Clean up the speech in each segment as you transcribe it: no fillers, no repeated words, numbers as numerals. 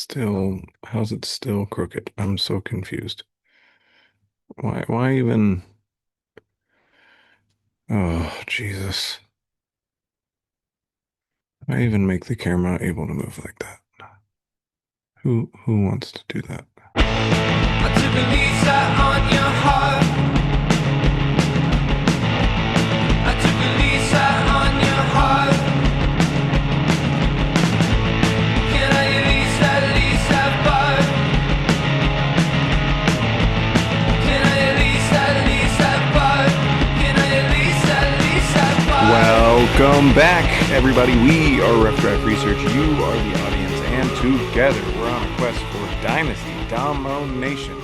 Still, how's it still crooked? I'm so confused. Why even? Oh, Jesus. Why even make the camera able to move like that? Who wants to do that? I took a Lisa on your heart. I took a Lisa on your heart. Can I Lisa, Lisa Bart? Can I Lisa, Lisa Bart? Can I Lisa, Lisa Bart? Welcome back, everybody. We are Rough Draft Research. You are the audience, and together we're on a quest for Dynasty Domination.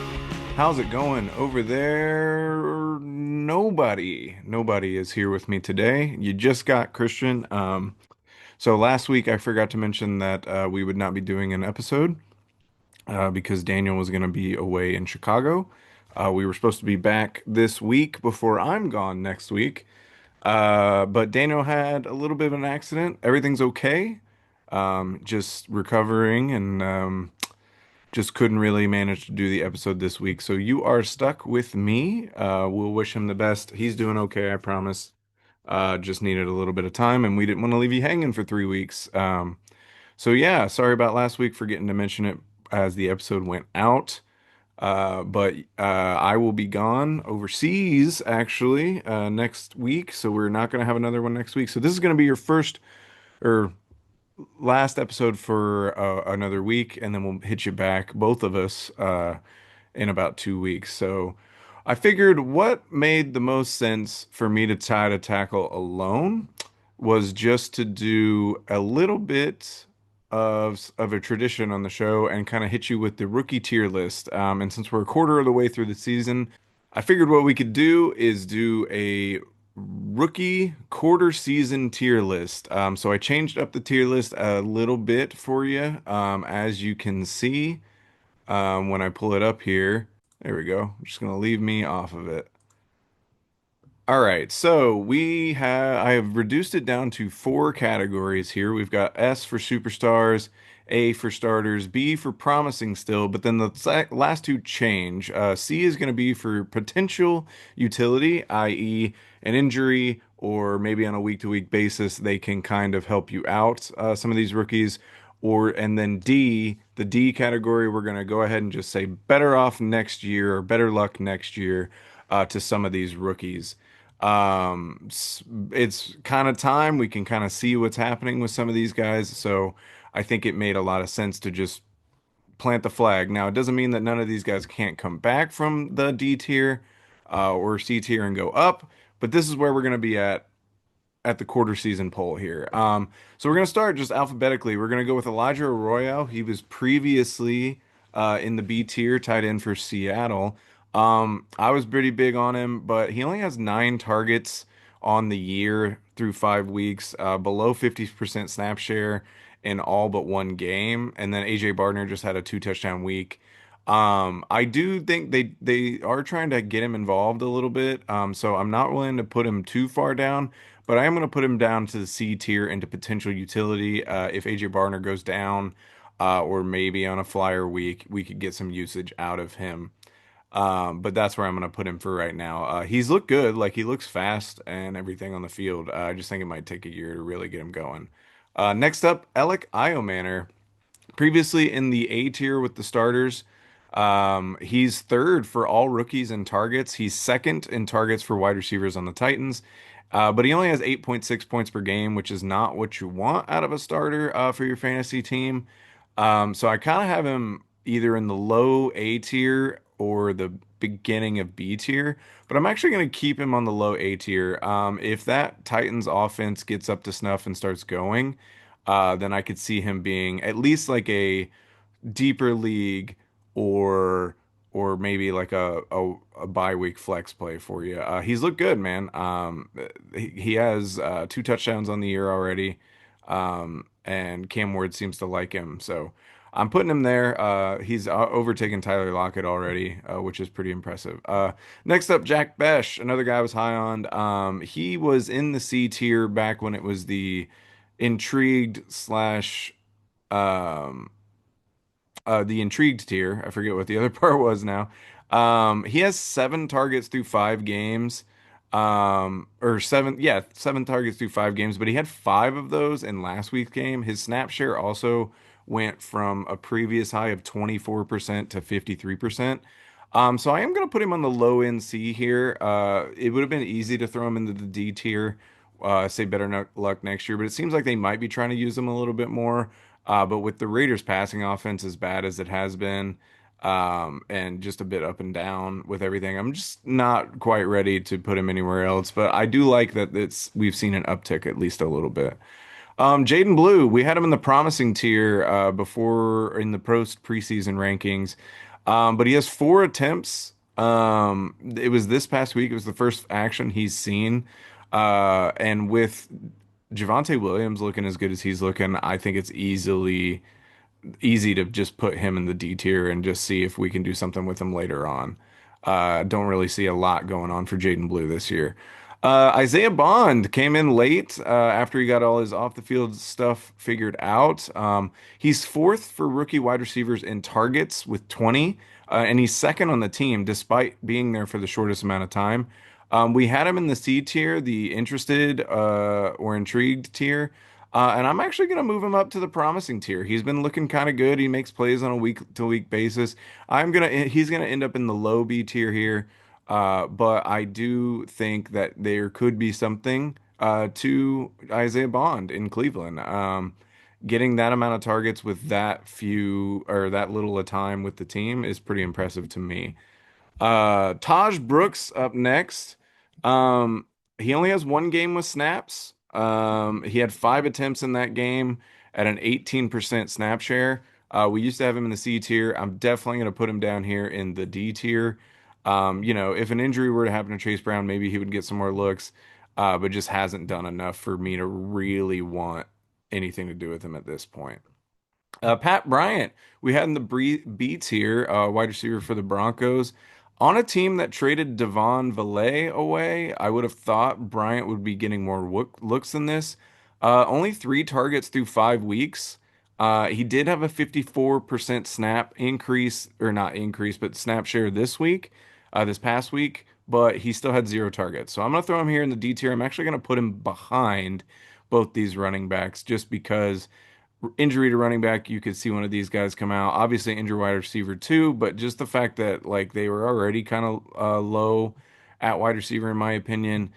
How's it going over there? Nobody is here with me today. You just got Christian. So last week I forgot to mention that we would not be doing an episode because Daniel was going to be away in Chicago. We were supposed to be back this week before I'm gone next week. But Daniel had a little bit of an accident. Everything's okay. Just recovering and just couldn't really manage to do the episode this week. So you are stuck with me. We'll wish him the best. He's doing okay, I promise. Just needed a little bit of time, and we didn't want to leave you hanging for 3 weeks. So yeah, sorry about last week, forgetting to mention it as the episode went out. But I will be gone overseas actually next week, so we're not going to have another one next week. So this is going to be your first or last episode for another week, and then we'll hit you back, both of us, in about 2 weeks. So I figured what made the most sense for me to try to tackle alone was just to do a little bit of a tradition on the show and kind of hit you with the rookie tier list. And since we're a quarter of the way through the season, I figured what we could do is do a rookie quarter season tier list. So I changed up the tier list a little bit for you, as you can see when I pull it up here. There we go. I'm just gonna leave me off of it. All right, so I have reduced it down to four categories here. We've got S for superstars, A for starters, B for promising still, but then the last two change. C is going to be for potential utility, i.e., an injury, or maybe on a week-to-week basis, they can kind of help you out, some of these rookies. And then D, the D category, we're going to go ahead and just say better off next year or better luck next year to some of these rookies. It's kind of time. We can kind of see what's happening with some of these guys. So I think it made a lot of sense to just plant the flag. Now, it doesn't mean that none of these guys can't come back from the D tier or C tier and go up, but this is where we're going to be at the quarter season poll here. So we're going to start just alphabetically. We're going to go with Elijah Arroyo. He was previously in the B tier, tight end for Seattle. I was pretty big on him, but he only has 9 targets on the year through 5 weeks, below 50% snap share in all but one game. And then AJ Barner just had a 2 touchdown week. I do think they are trying to get him involved a little bit. So I'm not willing to put him too far down, but I am going to put him down to the C tier into potential utility. If AJ Barner goes down, or maybe on a flyer week, we could get some usage out of him. But that's where I'm going to put him for right now. He's looked good, like he looks fast and everything on the field. I just think it might take a year to really get him going. Next up, Alec Iomanner, previously in the A tier with the starters. He's third for all rookies in targets. He's second in targets for wide receivers on the Titans. But he only has 8.6 points per game, which is not what you want out of a starter for your fantasy team. So I kind of have him either in the low A tier or the beginning of B tier, but I'm actually going to keep him on the low A tier. If that Titans offense gets up to snuff and starts going, then I could see him being at least like a deeper league or maybe like a bye week flex play for you. He's looked good, man. He has 2 touchdowns on the year already, and Cam Ward seems to like him, so I'm putting him there. He's overtaken Tyler Lockett already, which is pretty impressive. Next up, Jack Besh, another guy I was high on. He was in the C tier back when it was the intrigued slash um, the intrigued tier. I forget what the other part was now. He has 7 targets through 5 games. Or seven, yeah, 7 targets through 5 games, but he had 5 of those in last week's game. His snap share also went from a previous high of 24% to 53%. So I am going to put him on the low end C here. It would have been easy to throw him into the D tier, say better luck next year, but it seems like they might be trying to use him a little bit more. But with the Raiders passing offense as bad as it has been, and just a bit up and down with everything, I'm just not quite ready to put him anywhere else. But I do like that we've seen an uptick at least a little bit. Jaden Blue, we had him in the promising tier before in the post preseason rankings, but he has 4 attempts. It was this past week. It was the first action he's seen, and with Javonte Williams looking as good as he's looking, I think it's easy to just put him in the D tier and just see if we can do something with him later on. Don't really see a lot going on for Jaden Blue this year. Isaiah Bond came in late after he got all his off the field stuff figured out. He's fourth for rookie wide receivers in targets with 20, and he's second on the team despite being there for the shortest amount of time. We had him in the C tier, the interested or intrigued tier. And I'm actually going to move him up to the promising tier. He's been looking kind of good. He makes plays on a week to week basis. He's gonna end up in the low B tier here. But I do think that there could be something to Isaiah Bond in Cleveland. Getting that amount of targets with that few or that little a time with the team is pretty impressive to me. Taj Brooks up next. He only has 1 game with snaps. He had 5 attempts in that game at an 18% snap share. We used to have him in the C tier. I'm definitely going to put him down here in the D tier. If an injury were to happen to Chase Brown, maybe he would get some more looks, but just hasn't done enough for me to really want anything to do with him at this point. Pat Bryant, we had in the B tier, wide receiver for the Broncos. On a team that traded Devon Valley away, I would have thought Bryant would be getting more looks than this. Only 3 targets through 5 weeks. He did have a 54% snap increase, or not increase, but snap share this past week, but he still had 0 targets. So I'm going to throw him here in the D tier. I'm actually going to put him behind both these running backs just because injury to running back, you could see one of these guys come out. Obviously, injured wide receiver too, but just the fact that like they were already kind of low at wide receiver, in my opinion,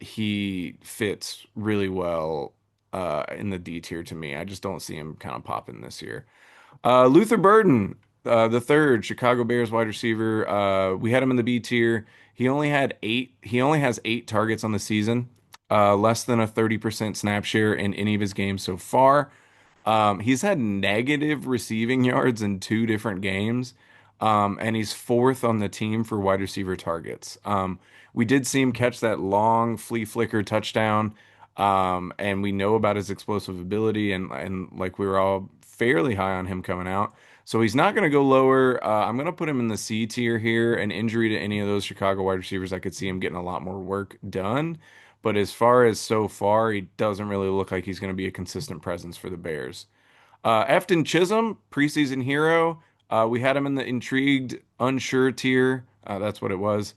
he fits really well in the D tier to me. I just don't see him kind of popping this year. Luther Burden, the third Chicago Bears wide receiver. We had him in the B tier. He only had 8. He only has 8 targets on the season, less than a 30% snap share in any of his games so far. He's had negative receiving yards in 2 different games, and he's fourth on the team for wide receiver targets. We did see him catch that long flea flicker touchdown, and we know about his explosive ability, and like we were all fairly high on him coming out. So he's not going to go lower. I'm going to put him in the C tier here. An injury to any of those Chicago wide receivers, I could see him getting a lot more work done. But as far as so far, he doesn't really look like he's going to be a consistent presence for the Bears. Efton Chisholm, preseason hero. We had him in the intrigued, unsure tier. That's what it was.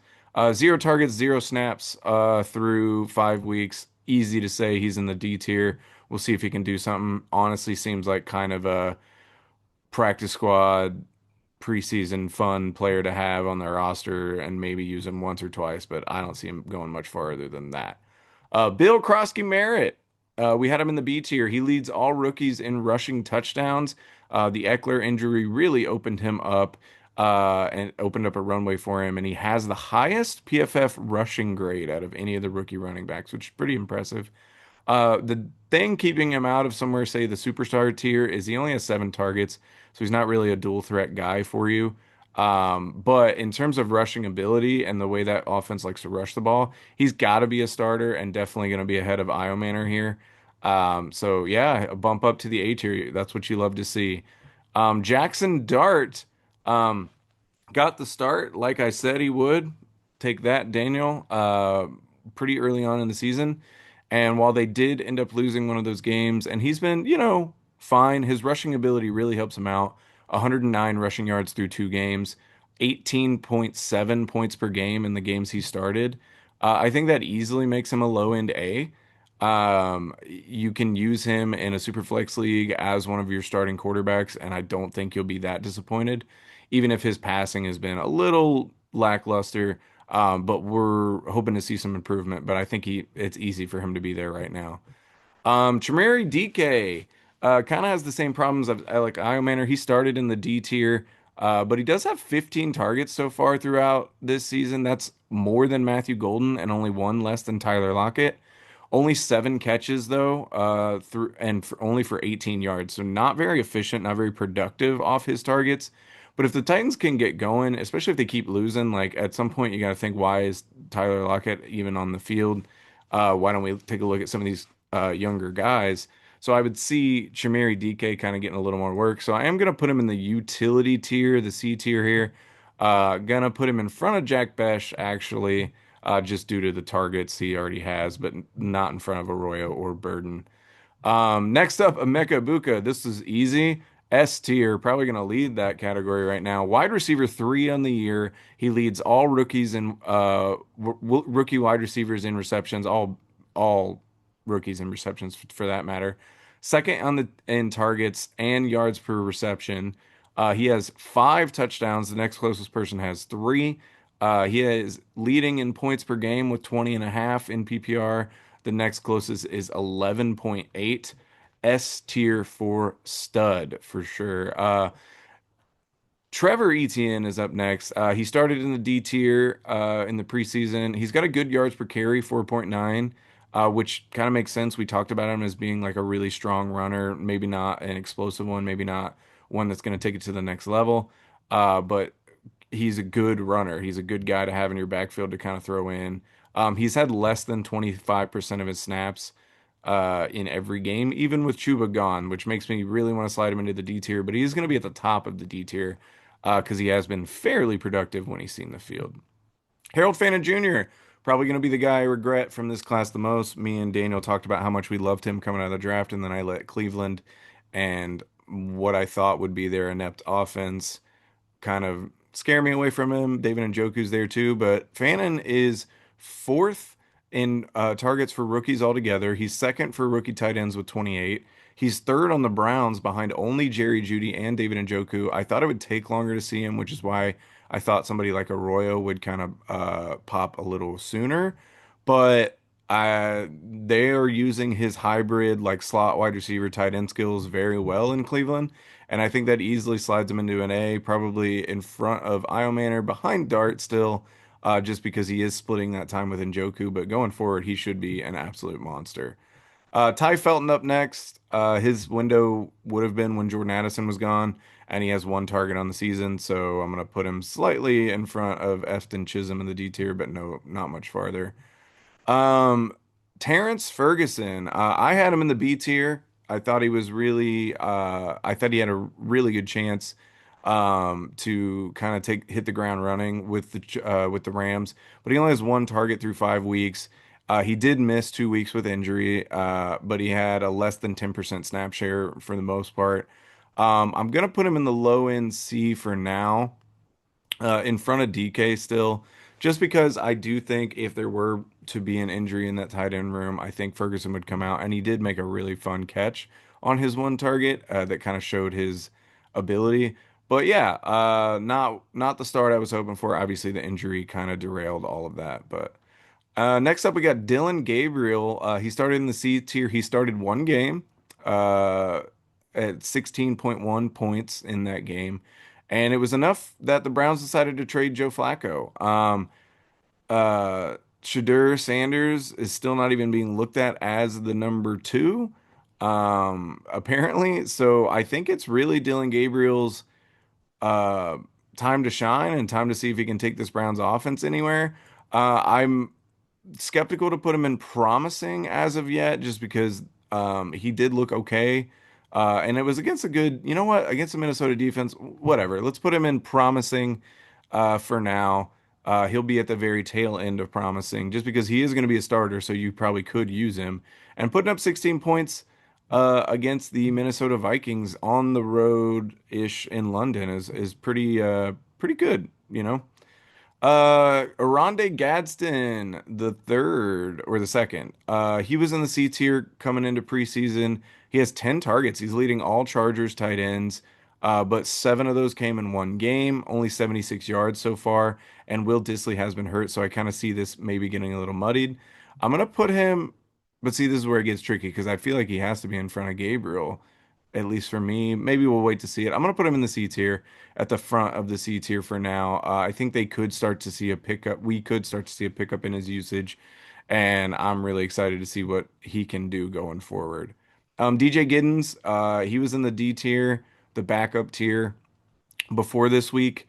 0 targets, 0 snaps through 5 weeks. Easy to say he's in the D tier. We'll see if he can do something. Honestly, seems like kind of a practice squad preseason fun player to have on their roster and maybe use him once or twice, but I don't see him going much farther than that. Bill Krosky Merritt. We had him in the B tier. He leads all rookies in rushing touchdowns. The Eckler injury really opened him up and opened up a runway for him, and he has the highest PFF rushing grade out of any of the rookie running backs, which is pretty impressive. The thing keeping him out of somewhere, say the superstar tier, is he only has 7 targets, so he's not really a dual threat guy for you. But in terms of rushing ability and the way that offense likes to rush the ball, he's got to be a starter and definitely going to be ahead of Io Manor here. So yeah, a bump up to the A tier. That's what you love to see. Jackson Dart got the start like I said he would. Take that, Daniel. Pretty early on in the season. And while they did end up losing one of those games, and he's been, fine. His rushing ability really helps him out. 109 rushing yards through 2 games, 18.7 points per game in the games he started. I think that easily makes him a low end A. You can use him in a super flex league as one of your starting quarterbacks, and I don't think you'll be that disappointed, even if his passing has been a little lackluster. But we're hoping to see some improvement. But I think it's easy for him to be there right now. Tremere DK kind of has the same problems of like Io Manor. He started in the D tier, but he does have 15 targets so far throughout this season. That's more than Matthew Golden and only one less than Tyler Lockett. Only 7 catches though, only for 18 yards. So not very efficient, not very productive off his targets. But if the Titans can get going, especially if they keep losing, like at some point you got to think, why is Tyler Lockett even on the field? Why don't we take a look at some of these younger guys? So I would see Chimeri DK kind of getting a little more work. So I am going to put him in the utility tier, the C tier here. Gonna put him in front of Jack Besh actually, just due to the targets he already has, but not in front of Arroyo or Burden. Next up, Emeka Buka. This is easy. S tier, probably going to lead that category right now. Wide receiver 3 on the year. He leads all rookies and rookie wide receivers in receptions, all rookies in receptions for that matter. Second on the in targets and yards per reception. He has 5 touchdowns. The next closest person has 3. He is leading in points per game with 20 and a half in PPR. The next closest is 11.8. S tier for stud for sure. Trevor Etienne is up next. He started in the D tier in the preseason. He's got a good yards per carry, 4.9, which kind of makes sense. We talked about him as being like a really strong runner, maybe not an explosive one, maybe not one that's going to take it to the next level. But he's a good runner. He's a good guy to have in your backfield to kind of throw in. He's had less than 25% of his snaps in every game, even with Chuba gone, which makes me really want to slide him into the D tier. But he's going to be at the top of the D tier because he has been fairly productive when he's seen the field. Harold Fana Jr., probably going to be the guy I regret from this class the most. Me and Daniel talked about how much we loved him coming out of the draft, and then I let Cleveland and what I thought would be their inept offense kind of scare me away from him. David Njoku's there too, but Fannin is fourth in targets for rookies altogether. He's second for rookie tight ends with 28. He's third on the Browns behind only Jerry Jeudy and David Njoku. I thought it would take longer to see him, which is why I thought somebody like Arroyo would kind of pop a little sooner. But they are using his hybrid, like slot wide receiver tight end skills very well in Cleveland. And I think that easily slides him into an A, probably in front of Io Manor, behind Dart still, just because he is splitting that time with Njoku. But going forward, he should be an absolute monster. Ty Felton up next. His window would have been when Jordan Addison was gone, and he has 1 target on the season. So I'm going to put him slightly in front of Efton Chisholm in the D tier, but no, not much farther. Um, Terrence Ferguson. I had him in the B tier. I thought he was really. I thought he had a really good chance to kind of take hit the ground running with the Rams, but he only has 1 target through 5 weeks. He did miss 2 weeks with injury, but he had a less than 10% snap share for the most part. I'm gonna put him in the low end C for now, in front of DK still, just because I do think if there were to be an injury in that tight end room, I think Ferguson would come out, and he did make a really fun catch on his 1 target that kind of showed his ability. But yeah, not the start I was hoping for. Obviously, the injury kind of derailed all of that. But next up, we got Dylan Gabriel. He started in the C tier. He started 1 game uh, at 16.1 points in that game. And it was enough that the Browns decided to trade Joe Flacco. Shadur Sanders is still not even being looked at as the number 2, apparently. So I think it's really Dylan Gabriel's uh, time to shine and time to see if he can take this Browns offense anywhere. I'm skeptical to put him in promising as of yet, just because he did look okay. And it was against a good, you know what, against the Minnesota defense. Whatever. Let's put him in promising for now. He'll be at the very tail end of promising, just because he is going to be a starter, so you probably could use him. And putting up 16 points, against the Minnesota Vikings on the road ish in London is pretty good, you know. Aronde Gadsden, the third or the second. He was in the C tier coming into preseason. He has 10 targets. He's leading all Chargers tight ends, but seven of those came in one game, only 76 yards so far. And Will Disley has been hurt, so I kind of see this maybe getting a little muddied. I'm gonna put him, but see, this is where it gets tricky because I feel like he has to be in front of Gabriel, at least for me. Maybe we'll wait to see it. I'm gonna put him in the C tier at the front of the C tier for now. I think they could start to see a pickup. We could start to see a pickup in his usage, and I'm really excited to see what he can do going forward. DJ Giddens, he was in the D tier, the backup tier before this week.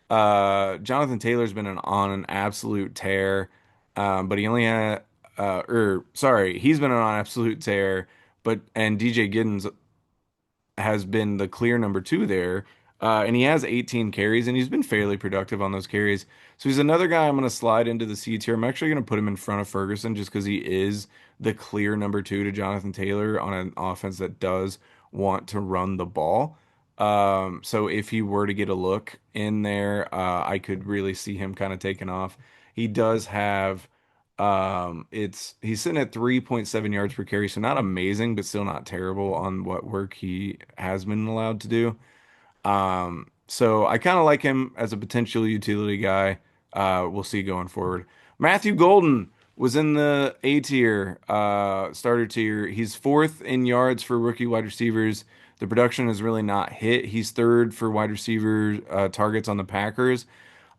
Jonathan Taylor's been on an absolute tear, but he only had, or sorry, he's been on an absolute tear, but and DJ Giddens has been the clear number two there. And he has 18 carries, and he's been fairly productive on those carries. So he's another guy I'm going to slide into the C tier. I'm actually going to put him in front of Ferguson just because he is the clear number two to Jonathan Taylor on an offense that does want to run the ball. So if he were to get a look in there, I could really see him kind of taking off. He does have it's he's sitting at 3.7 yards per carry, so not amazing, but still not terrible on what work he has been allowed to do. So I kind of like him as a potential utility guy. We'll see going forward. Matthew Golden was in the A tier, starter tier. He's fourth in yards for rookie wide receivers. The production has really not hit. He's third for wide receiver targets on the Packers.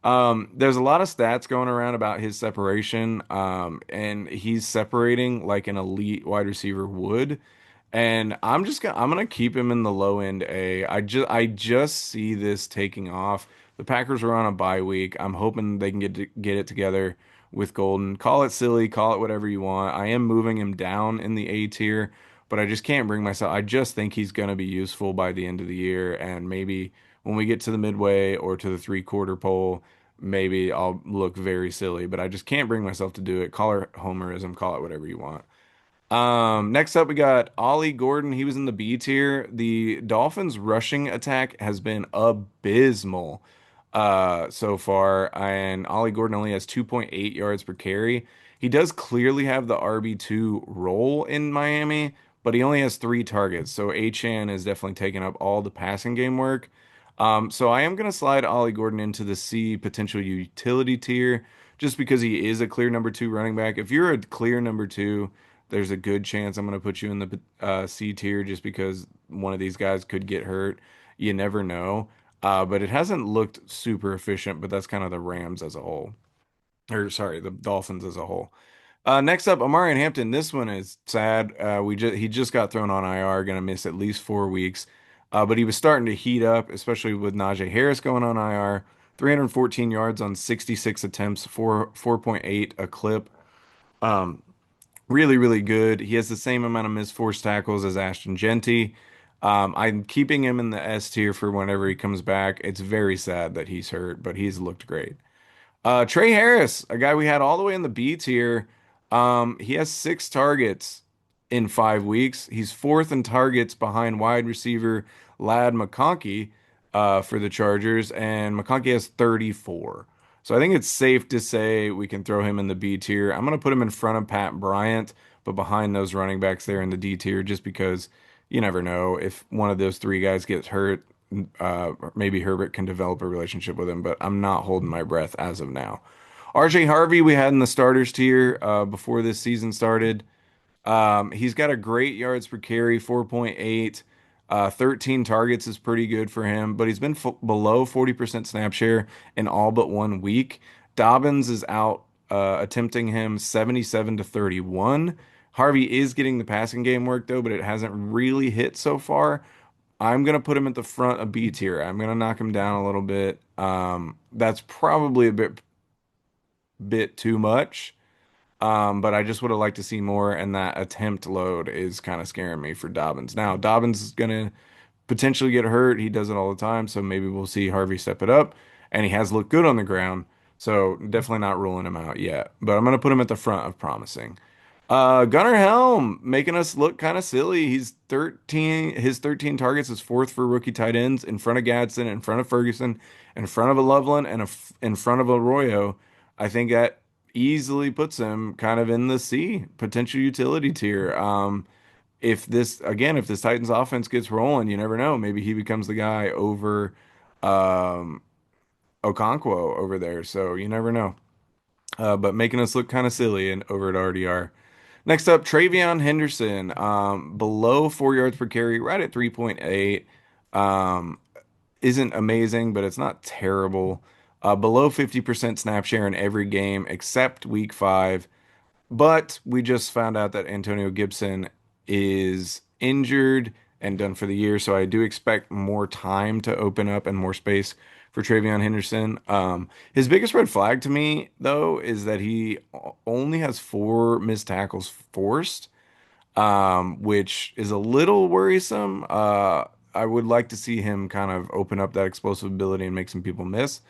There's a lot of stats going around about his separation, and he's separating like an elite wide receiver would. And I'm gonna keep him in the low end A. I just see this taking off. The Packers are on a bye week. I'm hoping they can get it together with Golden. Call it silly, call it whatever you want. I am moving him down in the A tier, but I just can't bring myself. I just think he's gonna be useful by the end of the year, and maybe when we get to the midway or to the three-quarter pole, maybe I'll look very silly. But I just can't bring myself to do it. Call it homerism, call it whatever you want. Next up we got Ollie Gordon. He was in the B tier. The Dolphins rushing attack has been abysmal so far, and Ollie Gordon only has 2.8 yards per carry. He does clearly have the RB2 role in Miami, but he only has three targets. So Achan is definitely taking up all the passing game work. So I am going to slide Ollie Gordon into the C potential utility tier just because he is a clear number two running back. If you're a clear number two, there's a good chance I'm going to put you in the C tier just because one of these guys could get hurt. You never know. But it hasn't looked super efficient, but that's kind of the Rams as a whole. Or sorry, the Dolphins as a whole. Next up, Amari Hampton. This one is sad. He just got thrown on IR, going to miss at least 4 weeks. But he was starting to heat up, especially with Najee Harris going on IR. 314 yards on 66 attempts, 4.8 a clip. Um, Really, really good. He has the same amount of missed forced tackles as Ashton Genty. I'm keeping him in the S tier for whenever he comes back. It's very sad that he's hurt, but he's looked great. Trey Harris, a guy we had all the way in the B tier. He has 6 targets in 5 weeks. He's fourth in targets behind wide receiver Lad McConkey for the Chargers, and McConkey has 34. So I think it's safe to say we can throw him in the B tier. I'm going to put him in front of Pat Bryant, but behind those running backs there in the D tier, just because you never know if one of those three guys gets hurt. Maybe Herbert can develop a relationship with him, but I'm not holding my breath as of now. RJ Harvey, we had in the starters tier before this season started. He's got a great yards per carry, 4.8. 13 targets is pretty good for him, but he's been below 40% snap share in all but 1 week. Dobbins is out attempting him 77 to 31. Harvey is getting the passing game work though, but it hasn't really hit so far. I'm gonna put him at the front of B tier. I'm gonna knock him down a little bit. That's probably a bit too much. But I just would have liked to see more, and that attempt load is kind of scaring me for Dobbins. Now, Dobbins is gonna potentially get hurt. He does it all the time, so maybe we'll see Harvey step it up. And he has looked good on the ground, so definitely not ruling him out yet. But I'm gonna put him at the front of promising. Gunnar Helm making us look kind of silly. His 13 targets is fourth for rookie tight ends in front of Gadsden, in front of Ferguson, in front of a Loveland, and in front of Arroyo. I think that easily puts him kind of in the C, potential utility tier. If this Titans offense gets rolling, you never know. Maybe he becomes the guy over um, Okonkwo over there. So you never know. But making us look kind of silly and over at RDR. Next up, Travion Henderson, below 4 yards per carry, right at 3.8. Um, isn't amazing, but it's not terrible. Below 50% snap share in every game except week 5. But we just found out that Antonio Gibson is injured and done for the year, so I do expect more time to open up and more space for Travion Henderson. His biggest red flag to me, though, is that he only has 4 missed tackles forced, which is a little worrisome. I would like to see him kind of open up that explosive ability and make some people miss.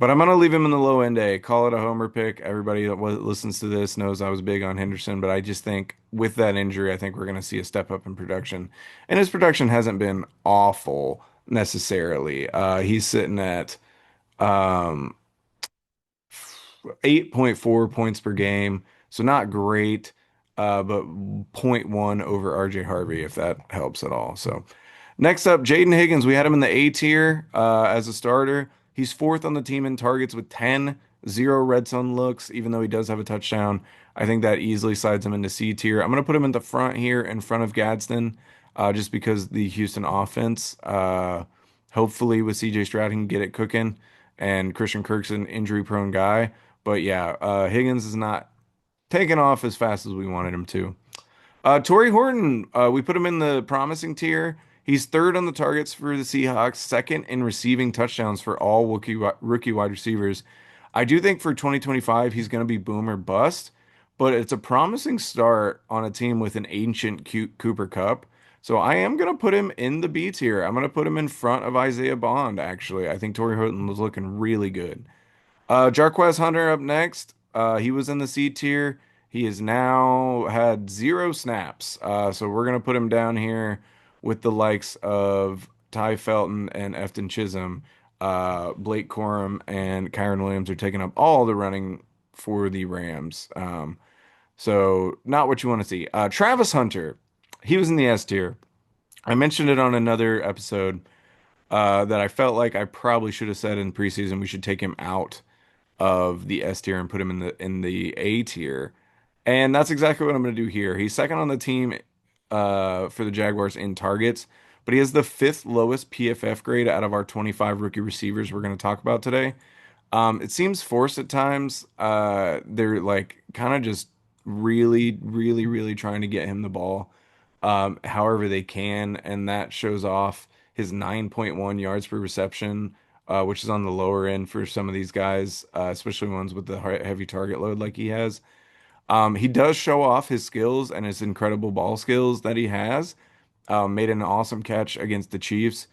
But I'm gonna leave him in the low end A. Call it a homer pick. Everybody that listens to this knows I was big on Henderson, but I just think with that injury, I think we're gonna see a step up in production. And his production hasn't been awful necessarily. He's sitting at um, 8.4 points per game, so not great, but zero point 0.1 over RJ Harvey, if that helps at all. So next up, Jaden Higgins. We had him in the A tier as a starter. He's fourth on the team in targets with 10, zero red zone looks, even though he does have a touchdown. I think that easily slides him into C tier. I'm going to put him in the front here in front of Gadsden, just because the Houston offense, hopefully with CJ Stroud, he can get it cooking, and Christian Kirk's an injury prone guy. But yeah, Higgins is not taking off as fast as we wanted him to. Torrey Horton, we put him in the promising tier. He's third on the targets for the Seahawks, second in receiving touchdowns for all rookie wide receivers. I do think for 2025 he's going to be boom or bust, but it's a promising start on a team with an ancient Cooper Cup. So I am going to put him in the B tier. I'm going to put him in front of Isaiah Bond, actually. I think Torrey Horton was looking really good. Jarquez Hunter up next. He was in the C tier. He has now had 0 snaps. So we're gonna put him down here with the likes of Ty Felton and Efton Chisholm. Blake Corum and Kyron Williams are taking up all the running for the Rams. So not what you want to see. Travis Hunter, he was in the S tier. I mentioned it on another episode that I felt like I probably should have said in preseason we should take him out of the S tier and put him in the A tier. And that's exactly what I'm going to do here. He's second on the team for the Jaguars in targets, but he has the fifth lowest PFF grade out of our 25 rookie receivers we're going to talk about today. It seems forced at times. They're like kind of just really, really, really trying to get him the ball, however they can, and that shows off his 9.1 yards per reception, which is on the lower end for some of these guys, especially ones with the heavy target load like he has. He does show off his skills and his incredible ball skills that he has. Made an awesome catch against the Chiefs.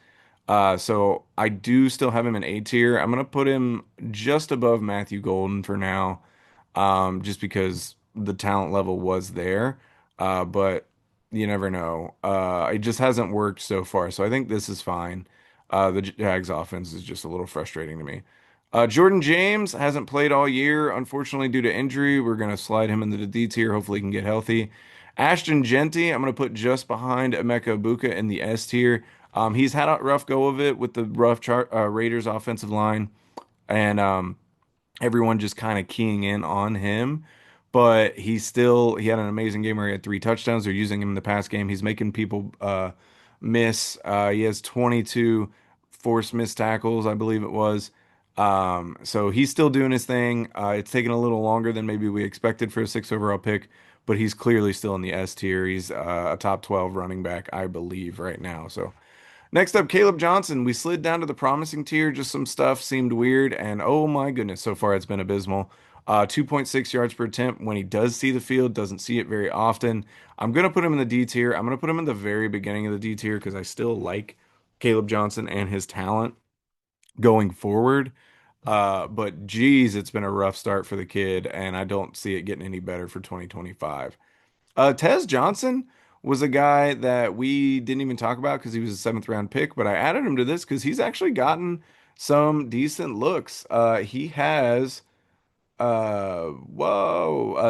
So I do still have him in A tier. I'm gonna put him just above Matthew Golden for now, just because the talent level was there. But you never know. It just hasn't worked so far. So I think this is fine. The Jags offense is just a little frustrating to me. Jordan James hasn't played all year, unfortunately, due to injury. We're going to slide him into the D tier. Hopefully, he can get healthy. Ashton Genty, I'm going to put just behind Emeka Ibuka in the S tier. He's had a rough go of it with the Raiders offensive line, and everyone just kind of keying in on him. But he had an amazing game where he had 3 touchdowns. They're using him in the pass game. He's making people miss. He has 22 forced missed tackles, I believe it was. So he's still doing his thing. It's taken a little longer than maybe we expected for a 6 overall pick, but he's clearly still in the S tier. He's a top 12 running back, I believe, right now. So next up, Caleb Johnson. We slid down to the promising tier. Just some stuff seemed weird, and oh my goodness, so far it's been abysmal. 2.6 yards per attempt when he does see the field, doesn't see it very often. I'm gonna put him in the D tier. I'm gonna put him in the very beginning of the D tier because I still like Caleb Johnson and his talent going forward. But geez, it's been a rough start for the kid, and I don't see it getting any better for 2025. Tez Johnson was a guy that we didn't even talk about because he was a seventh round pick, but I added him to this because he's actually gotten some decent looks. He has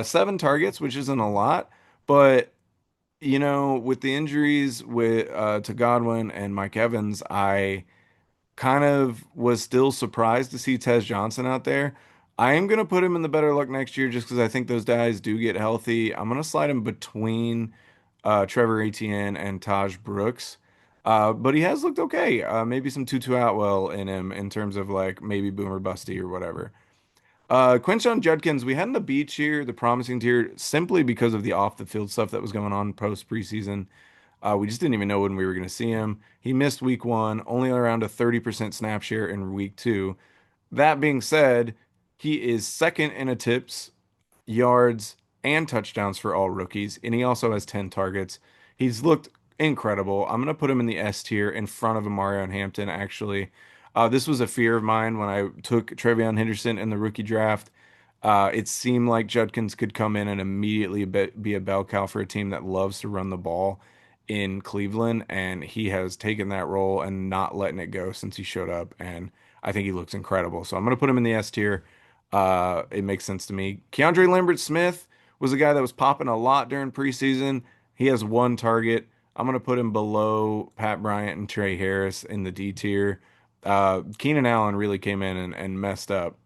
seven targets, which isn't a lot, but with the injuries with to Godwin and Mike Evans, I kind of was still surprised to see Tez Johnson out there. I am going to put him in the better luck next year just because I think those guys do get healthy. I'm going to slide him between Trevor Etienne and Taj Brooks. But he has looked okay. Maybe some Tutu Atwell in him in terms of like maybe Boomer Busty or whatever. Quinshon Judkins, we had in the B tier, the promising tier, simply because of the off the field stuff that was going on post preseason. We just didn't even know when we were going to see him. He missed week one, only around a 30% snap share in week two. That being said, he is second in attempts, yards, and touchdowns for all rookies, and he also has 10 targets. He's looked incredible. I'm going to put him in the S tier in front of Amarion Hampton, actually. This was a fear of mine when I took Trevion Henderson in the rookie draft. It seemed like Judkins could come in and immediately be a bell cow for a team that loves to run the ball in Cleveland, and he has taken that role and not letting it go since he showed up. And I think he looks incredible. So I'm going to put him in the S tier. It makes sense to me. Keandre Lambert Smith was a guy that was popping a lot during preseason. He has one target. I'm going to put him below Pat Bryant and Trey Harris in the D tier. Keenan Allen really came in and messed up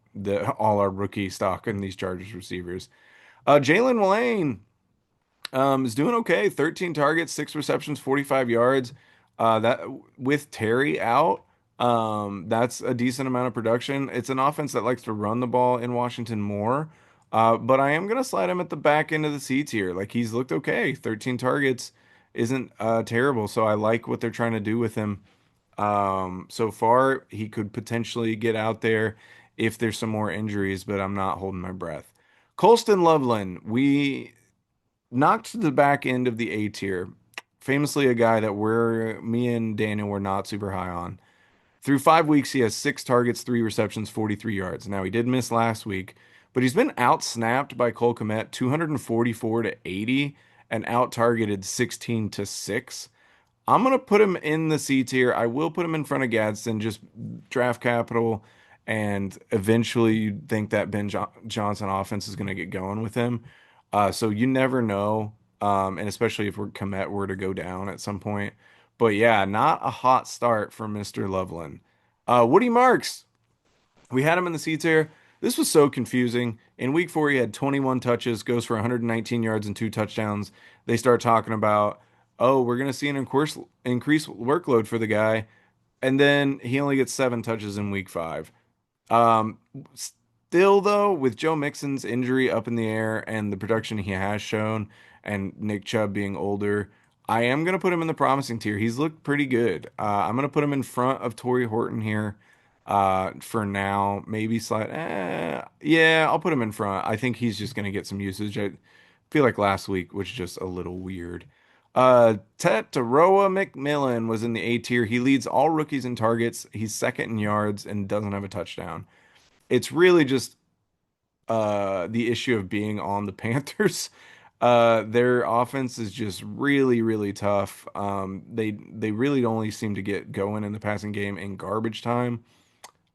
all our rookie stock in these Chargers receivers. Jalen Lane is doing okay. 13 targets, six receptions, 45 yards. That with Terry out, that's a decent amount of production. It's an offense that likes to run the ball in Washington more. But I am gonna slide him at the back end of the C tier. Like he's looked okay. 13 targets isn't terrible. So I like what they're trying to do with him. So far, he could potentially get out there if there's some more injuries, but I'm not holding my breath. Colston Loveland, we knocked to the back end of the A tier. Famously, a guy that me and Daniel were not super high on. Through 5 weeks, he has six targets, three receptions, 43 yards. Now, he did miss last week, but he's been out snapped by Cole Kmet 244 to 80 and out targeted 16 to 6. I'm gonna put him in the C tier. I will put him in front of Gadsden, just draft capital, and eventually you'd think that Johnson offense is gonna get going with him. So you never know, and especially if Komet were to go down at some point. But yeah, not a hot start for Mr. Loveland. Woody Marks, we had him in the C tier. This was so confusing. In week four, he had 21 touches, goes for 119 yards and two touchdowns. They start talking about, oh, we're going to see an increased workload for the guy. And then he only gets seven touches in week five. Um, Still, though, with Joe Mixon's injury up in the air and the production he has shown, and Nick Chubb being older, I am going to put him in the promising tier. He's looked pretty good. I'm going to put him in front of Torrey Horton here for now. Maybe slide. Yeah, I'll put him in front. I think he's just going to get some usage. I feel like last week was just a little weird. Tetaroa McMillan was in the A tier. He leads all rookies in targets. He's second in yards and doesn't have a touchdown. It's really just the issue of being on the Panthers. Their offense is just really, really tough. They really only seem to get going in the passing game in garbage time.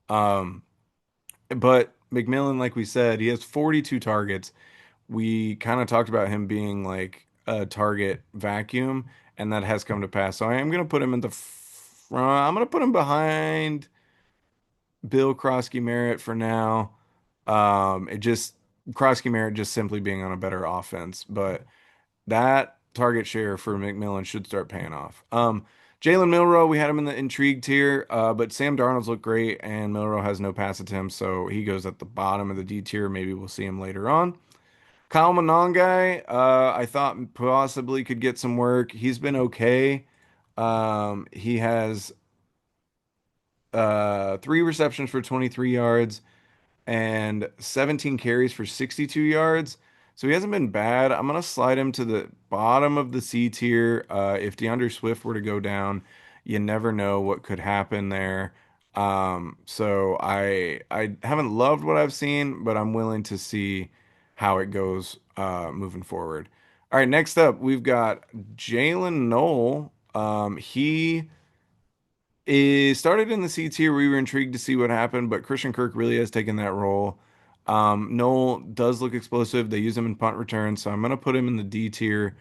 Um, but McMillan, like we said, he has 42 targets. We kind of talked about him being like a target vacuum, and that has come to pass. So I am going to put him in the front. I'm going to put him behind Bill Krosky Merritt for now. It just Krosky Merritt just simply being on a better offense, but that target share for McMillan should start paying off. Jalen Milrow, we had him in the intrigue tier, but Sam Darnold's looked great, and Milrow has no pass attempts, so he goes at the bottom of the D tier. Maybe we'll see him later on. Kyle Monangai, I thought possibly could get some work. He's been okay. He has three receptions for 23 yards and 17 carries for 62 yards. So he hasn't been bad. I'm going to slide him to the bottom of the C tier. If DeAndre Swift were to go down, you never know what could happen there. So I haven't loved what I've seen, but I'm willing to see how it goes moving forward. All right, next up we've got Jalen Knoll. He is started in the C tier. We were intrigued to see what happened, but Christian Kirk really has taken that role. Knoll does look explosive. They use him in punt return, so I'm gonna put him in the D tier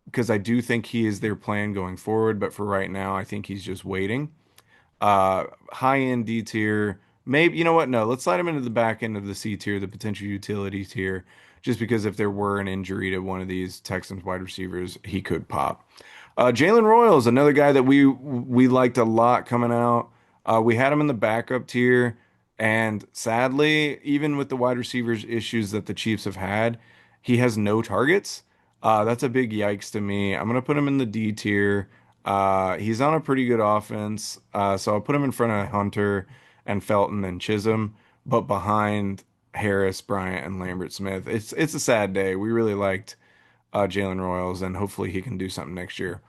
because I do think he is their plan going forward. But for right now, I think he's just waiting. High end D tier. Maybe, you know what? No, let's slide him into the back end of the C tier, the potential utility tier, just because if there were an injury to one of these Texans wide receivers, he could pop. Jalen Royals, another guy that we liked a lot coming out. We had him in the backup tier, and sadly, even with the wide receivers issues that the Chiefs have had, he has no targets. That's a big yikes to me. I'm gonna put him in the D tier. He's on a pretty good offense, so I'll put him in front of Hunter and Felton and Chisholm, but behind Harris, Bryant, and Lambert Smith. It's a sad day. We really liked Jalen Royals, and hopefully he can do something next year.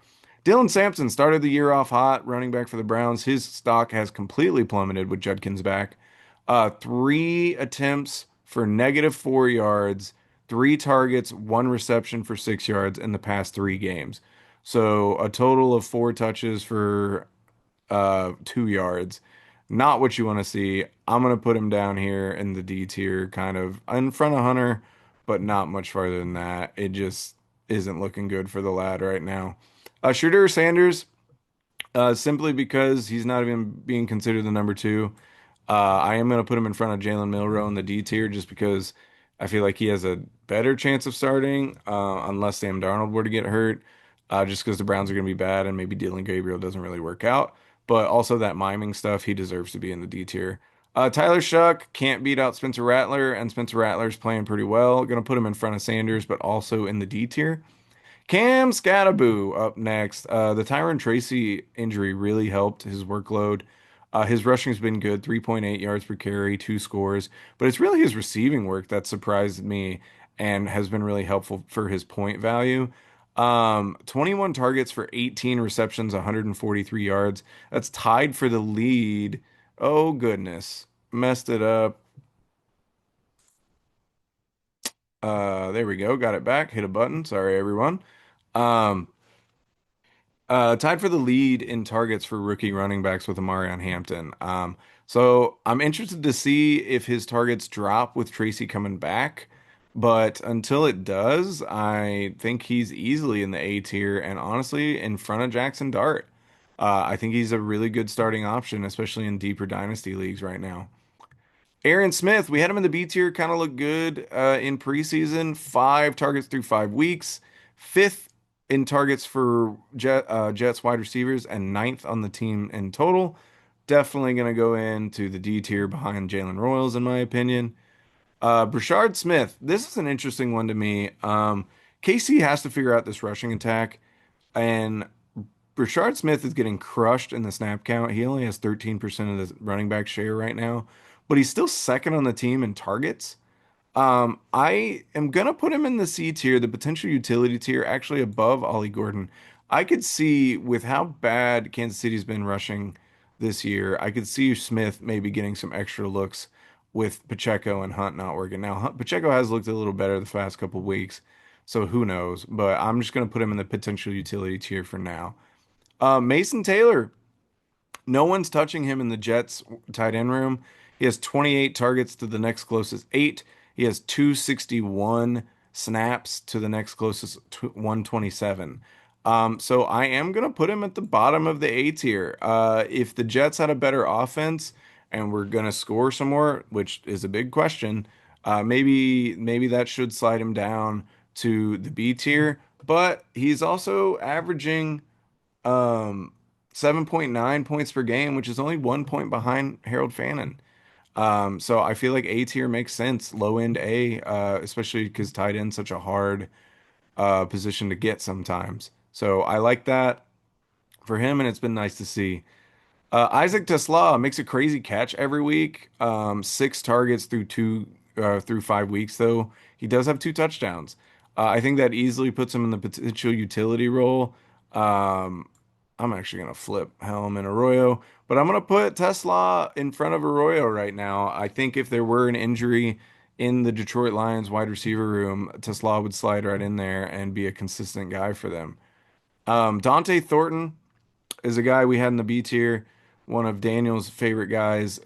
Dylan Sampson started the year off hot, running back for the Browns. His stock has completely plummeted with Judkins back. Three attempts for -4 yards, three targets, one reception for 6 yards in the past 3 games. So a total of 4 touches for 2 yards. Not what you want to see. I'm gonna put him down here in the D tier, kind of in front of Hunter, but not much farther than that. It just isn't looking good for the lad right now. Shadur Sanders, simply because he's not even being considered the number two. I am going to put him in front of Jalen Milroe in the D tier just because I feel like he has a better chance of starting, unless Sam Darnold were to get hurt, just because the Browns are going to be bad and maybe Dylan Gabriel doesn't really work out. But also that miming stuff, he deserves to be in the D tier. Tyler Shuck can't beat out Spencer Rattler, and Spencer Rattler's playing pretty well. Going to put him in front of Sanders, but also in the D tier. Cam Scattaboo up next. The Tyron Tracy injury really helped his workload. His rushing's been good, 3.8 yards per carry, 2 scores, but it's really his receiving work that surprised me and has been really helpful for his point value. 21 targets for 18 receptions, 143 yards. That's tied for the lead. Oh goodness. Messed it up. There we go. Got it back. Hit a button. Sorry, everyone. Um, tied for the lead in targets for rookie running backs with Amarion Hampton. So I'm interested to see if his targets drop with Tracy coming back. But until it does, I think he's easily in the A tier and honestly in front of Jackson Dart. I think he's a really good starting option, especially in deeper dynasty leagues right now. Aaron Smith, we had him in the B tier, kind of looked good in preseason. 5 targets through 5 weeks, fifth in targets for Jets wide receivers, and ninth on the team in total. Definitely going to go into the D tier behind Jalen Royals, in my opinion. Brashard Smith, this is an interesting one to me. KC has to figure out this rushing attack, and Brashard Smith is getting crushed in the snap count. He only has 13% of the running back share right now, but he's still second on the team in targets. I am gonna put him in the C tier, the potential utility tier, actually above Ollie Gordon. I could see with how bad Kansas City's been rushing this year, I could see Smith maybe getting some extra looks with Pacheco and Hunt not working. Now, Pacheco has looked a little better the past couple weeks, so who knows? But I'm just gonna put him in the potential utility tier for now. Mason Taylor, no one's touching him in the Jets tight end room. He has 28 targets to the next closest 8. He has 261 snaps to the next closest 127. So I am going to put him at the bottom of the A tier. If the Jets had a better offense and we're going to score some more, which is a big question, maybe that should slide him down to the B tier. But he's also averaging um 7.9 points per game, which is only 1 point behind Harold Fannin. So I feel like A tier makes sense, low end A, especially because tight end's such a hard position to get sometimes. So I like that for him, and it's been nice to see. Isaac Tesla makes a crazy catch every week. 6 targets through 5 weeks, though. He does have 2 touchdowns. I think that easily puts him in the potential utility role. Um, I'm actually gonna flip Helm and Arroyo, but I'm gonna put Tesla in front of Arroyo right now. I think if there were an injury in the Detroit Lions wide receiver room, Tesla would slide right in there and be a consistent guy for them. Dante Thornton is a guy we had in the B tier, one of Daniel's favorite guys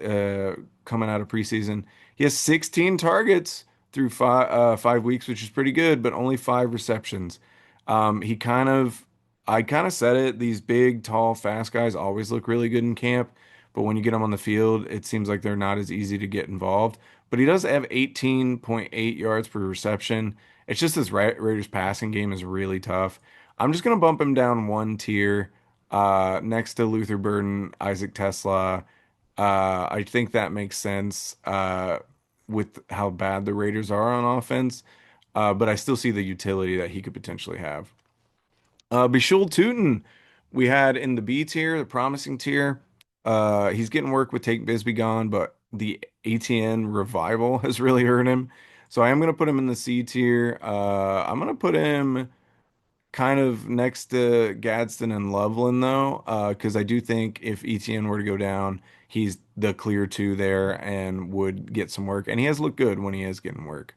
coming out of preseason. He has 16 targets through 5 weeks, which is pretty good, but only 5 receptions. He kind of, I kind of said it. These big, tall, fast guys always look really good in camp, but when you get them on the field, it seems like they're not as easy to get involved. But he does have 18.8 yards per reception. It's just this Raiders passing game is really tough. I'm just gonna bump him down one tier next to Luther Burden, Isaac Tesla. I think that makes sense with how bad the Raiders are on offense, but I still see the utility that he could potentially have. Bishul Tootin, we had in the B tier, the promising tier. He's getting work with Take Bisbee gone, but the ATN revival has really hurt him. So I am going to put him in the C tier. I'm going to put him kind of next to Gadsden and Loveland though, because I do think if ETN were to go down, he's the clear two there and would get some work. And he has looked good when he is getting work.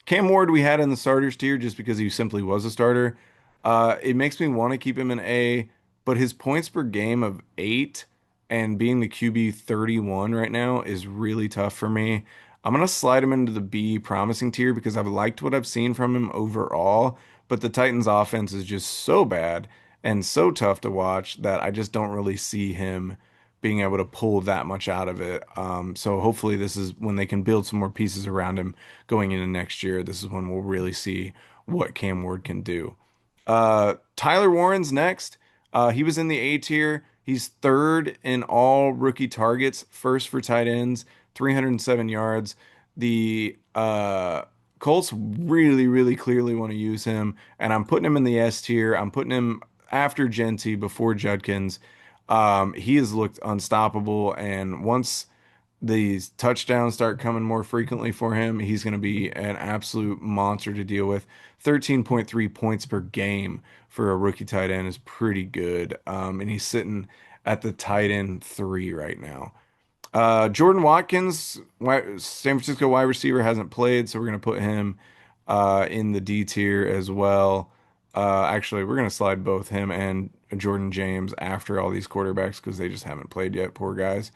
Cam Ward we had in the starters tier just because he simply was a starter. It makes me want to keep him in A, but his points per game of 8 and being the QB 31 right now is really tough for me. I'm gonna slide him into the B promising tier because I've liked what I've seen from him overall, but the Titans offense is just so bad and so tough to watch that I just don't really see him being able to pull that much out of it. So hopefully this is when they can build some more pieces around him going into next year. This is when we'll really see what Cam Ward can do. Tyler Warren's next. He was in the A tier. He's third in all rookie targets, first for tight ends, 307 yards. The Colts really, really clearly want to use him, and I'm putting him in the S tier. I'm putting him after Genty, before Judkins. He has looked unstoppable, and once these touchdowns start coming more frequently for him, he's going to be an absolute monster to deal with. 13.3 points per game for a rookie tight end is pretty good. And he's sitting at the tight end 3 right now. Jordan Watkins, San Francisco wide receiver, hasn't played, so we're going to put him in the D tier as well. Actually, we're going to slide both him and Jordan James after all these quarterbacks because they just haven't played yet, poor guys.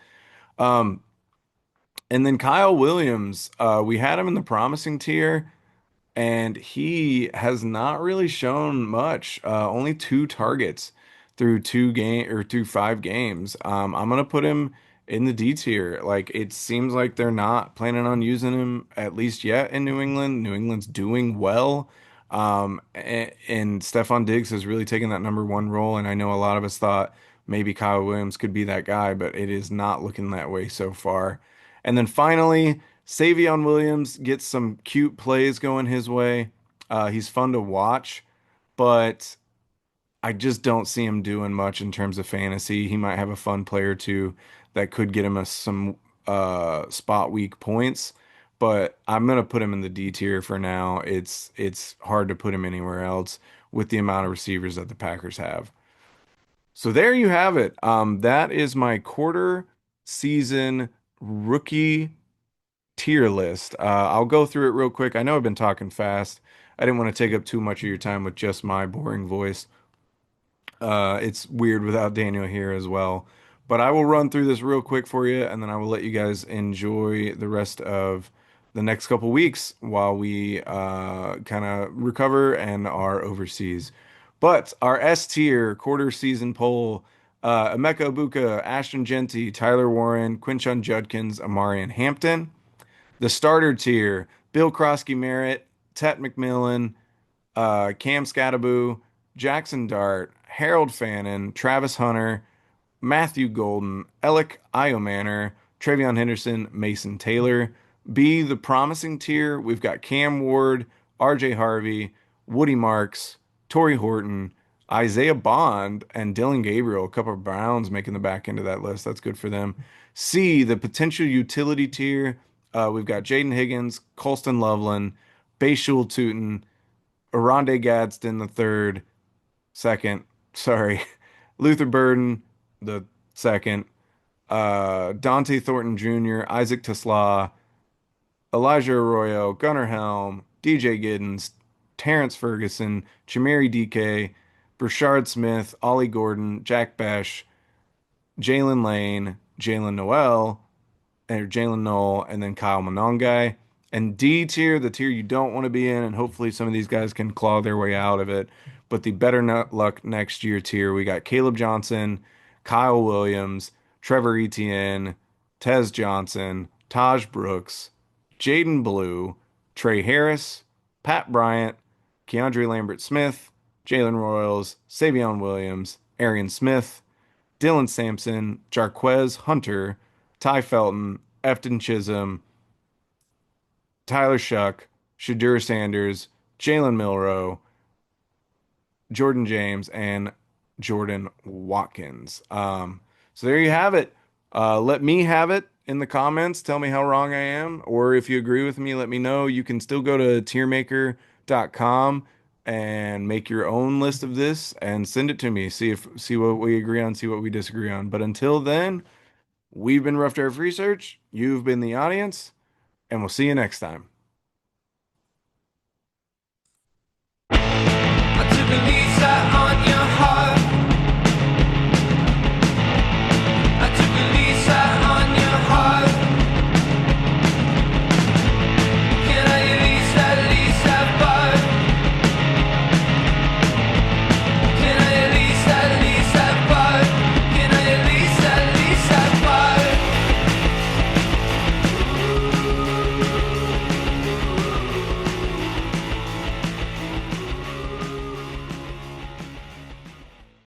Um, and then Kyle Williams, we had him in the promising tier, and he has not really shown much. Only 2 targets through 5 games. I'm gonna put him in the D tier. Like it seems like they're not planning on using him at least yet in New England. New England's doing well. And Stephon Diggs has really taken that number 1 role, and I know a lot of us thought maybe Kyle Williams could be that guy, but it is not looking that way so far. And then finally, Savion Williams gets some cute plays going his way. He's fun to watch, but I just don't see him doing much in terms of fantasy. He might have a fun player or two that could get him some spot week points, but I'm gonna put him in the D tier for now. It's hard to put him anywhere else with the amount of receivers that the Packers have. So there you have it. That is my quarter season rookie tier list. I'll go through it real quick. I know I've been talking fast. I didn't want to take up too much of your time with just my boring voice. It's weird without Daniel here as well. But I will run through this real quick for you, and then I will let you guys enjoy the rest of the next couple weeks while we kind of recover and are overseas. But our S tier quarter season poll, Emeka Ibuka, Ashton Genty, Tyler Warren, Quinshon Judkins, Amarian Hampton. The starter tier, Bill Krosky Merritt, Tet McMillan, Cam Scattaboo, Jackson Dart, Harold Fannin, Travis Hunter, Matthew Golden, Alec Iomanner, Travion Henderson, Mason Taylor. B, the promising tier, we've got Cam Ward, RJ Harvey, Woody Marks, Torrey Horton, Isaiah Bond, and Dylan Gabriel. A couple of Browns making the back end of that list. That's good for them. C, the potential utility tier, we've got Jaden Higgins, Colston Loveland, Bayshul Tootin, Oronde Gadsden the third, second, sorry, Luther Burden, the second, Dante Thornton Jr., Isaac Tesla, Elijah Arroyo, Gunnar Helm, DJ Giddens, Terrence Ferguson, Chameri DK, Brashard Smith, Ollie Gordon, Jack Besh, Jalen Lane, Jalen Noel, or Jalen Noel, and then Kyle Monongai. And D tier, the tier you don't want to be in, and hopefully some of these guys can claw their way out of it. But the better luck next year tier, we got Caleb Johnson, Kyle Williams, Trevor Etienne, Tez Johnson, Taj Brooks, Jaden Blue, Trey Harris, Pat Bryant, Keandre Lambert Smith, Jalen Royals, Savion Williams, Arian Smith, Dylan Sampson, Jarquez Hunter, Ty Felton, Efton Chisholm, Tyler Shuck, Shadur Sanders, Jalen Milrow, Jordan James, and Jordan Watkins. So there you have it. Let me have it in the comments. Tell me how wrong I am, or if you agree with me, let me know. You can still go to tiermaker.com and make your own list of this and send it to me. See what we agree on, see what we disagree on. But until then, we've been Rough Draft Research. You've been the audience, and we'll see you next time.